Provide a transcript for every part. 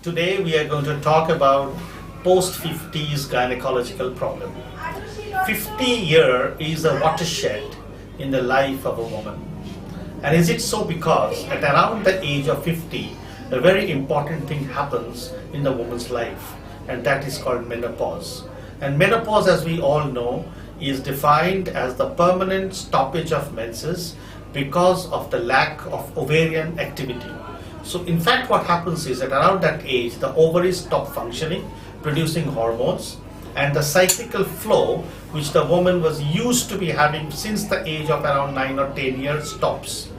Today we are going to talk about post-50s gynecological problem. 50 year is a watershed in the life of a woman. And is it so because at around the age of 50, a very important thing happens in the woman's life, and that is called menopause. And menopause, as we all know, is defined as the permanent stoppage of menses because of the lack of ovarian activity. So in fact what happens is that around that age the ovaries stop functioning, producing hormones, and the cyclical flow which the woman was used to be having since the age of around 9 or 10 years stops.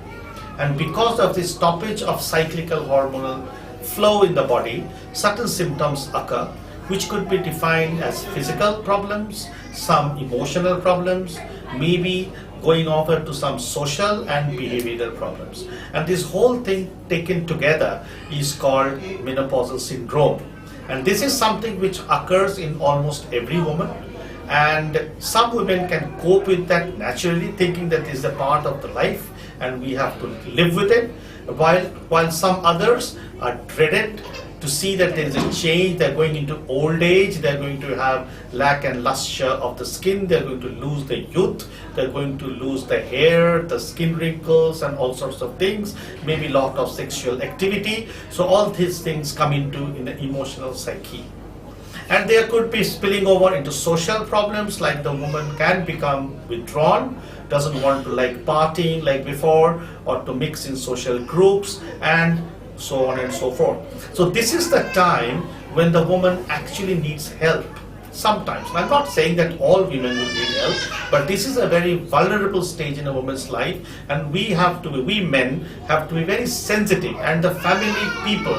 And because of this stoppage of cyclical hormonal flow in the body, certain symptoms occur which could be defined as physical problems, some emotional problems, maybe going over to some social and behavioral problems. And this whole thing taken together is called menopausal syndrome. And this is something which occurs in almost every woman. And some women can cope with that naturally, thinking that this is a part of the life and we have to live with it, while some others are dreaded to see that there is a change. They're going into old age, they're going to have lack and luster of the skin, they're going to lose the youth, they're going to lose the hair, the skin wrinkles and all sorts of things, maybe lot of sexual activity. So all these things come into in the emotional psyche. And there could be spilling over into social problems, like the woman can become withdrawn, doesn't want to like partying like before, or to mix in social groups, and so on and so forth. So this is the time when the woman actually needs help. Sometimes, I'm not saying that all women will need help, but this is a very vulnerable stage in a woman's life, and we men have to be very sensitive, and the family people,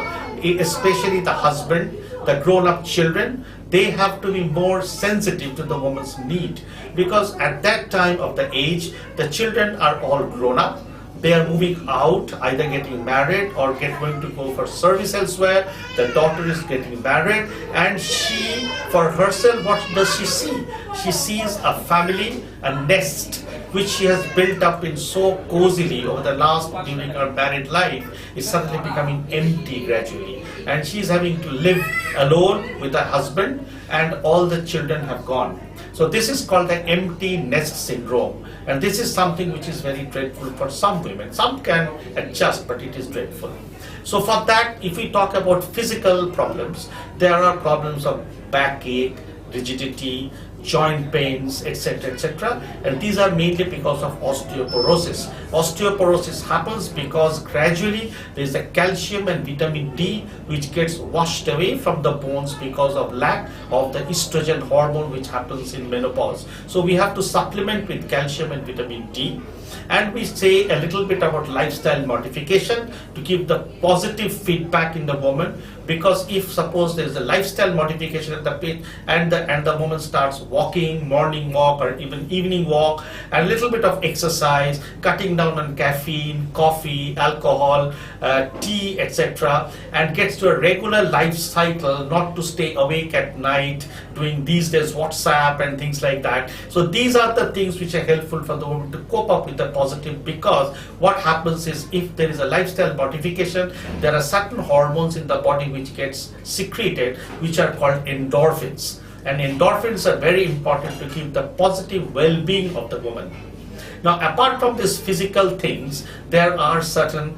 especially the husband, the grown-up children, they have to be more sensitive to the woman's need, because at that time of the age, the children are all grown up. They are moving out, either getting married or going to go for service elsewhere. The daughter is getting married, and she, for herself, what does she see? She sees a family, a nest, which she has built up in so cozily over the last during her married life, is suddenly becoming empty gradually. And she is having to live alone with her husband, and all the children have gone. So this is called the empty nest syndrome, and this is something which is very dreadful for some women. Some can adjust, but it is dreadful. So for that, if we talk about physical problems, there are problems of backache, rigidity, joint pains, etc., etc., and these are mainly because of osteoporosis. Osteoporosis happens because gradually there is a calcium and vitamin D which gets washed away from the bones because of lack of the estrogen hormone which happens in menopause. So we have to supplement with calcium and vitamin D. And we say a little bit about lifestyle modification to give the positive feedback in the woman, because if suppose there is a lifestyle modification at the pit and the woman starts walking, morning walk or even evening walk, and a little bit of exercise, cutting down on caffeine, coffee, alcohol, tea, etc., and gets to a regular life cycle, not to stay awake at night doing these days WhatsApp and things like that. So these are the things which are helpful for the woman to cope up with the positive, because what happens is if there is a lifestyle modification, there are certain hormones in the body which gets secreted which are called endorphins, and endorphins are very important to keep the positive well-being of the woman. Now apart from these physical things, there are certain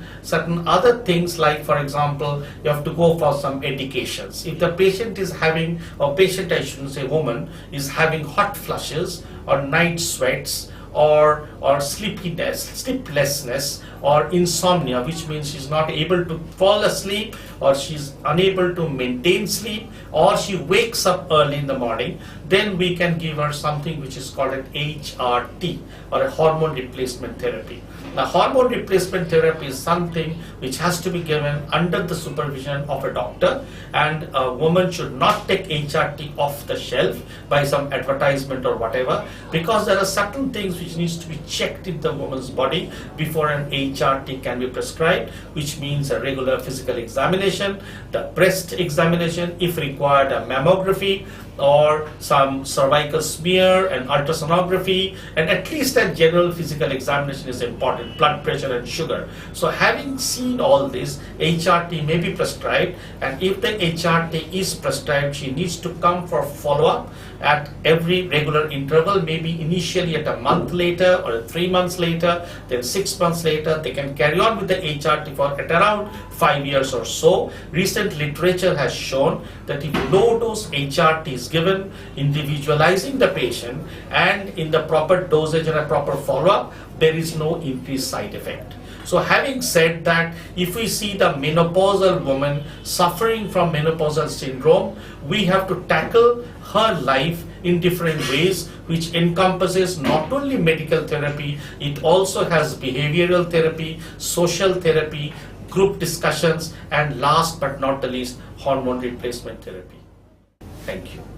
other things, like for example, you have to go for some medications. If the patient is having, or patient I shouldn't say woman, is having hot flushes or night sweats or sleeplessness or insomnia, which means she's not able to fall asleep, or she's unable to maintain sleep, or she wakes up early in the morning, then we can give her something which is called an HRT, or a hormone replacement therapy. Now, hormone replacement therapy is something which has to be given under the supervision of a doctor, and a woman should not take HRT off the shelf by some advertisement or whatever, because there are certain things which needs to be checked in the woman's body before an HRT can be prescribed, which means a regular physical examination, the breast examination, if required a mammography, or some cervical smear and ultrasonography, and at least a general physical examination is important. important, blood pressure and sugar. So having seen all this, HRT may be prescribed, and if the HRT is prescribed, she needs to come for follow-up at every regular interval, maybe initially at a month later or 3 months later, then 6 months later. They can carry on with the HRT for at around 5 years or so. Recent literature has shown that if low dose HRT is given, individualizing the patient and in the proper dosage and a proper follow-up, there is no increased side effect. So having said that, if we see the menopausal woman suffering from menopausal syndrome, we have to tackle her life in different ways, which encompasses not only medical therapy, it also has behavioral therapy, social therapy, group discussions, and last but not the least, hormone replacement therapy. Thank you.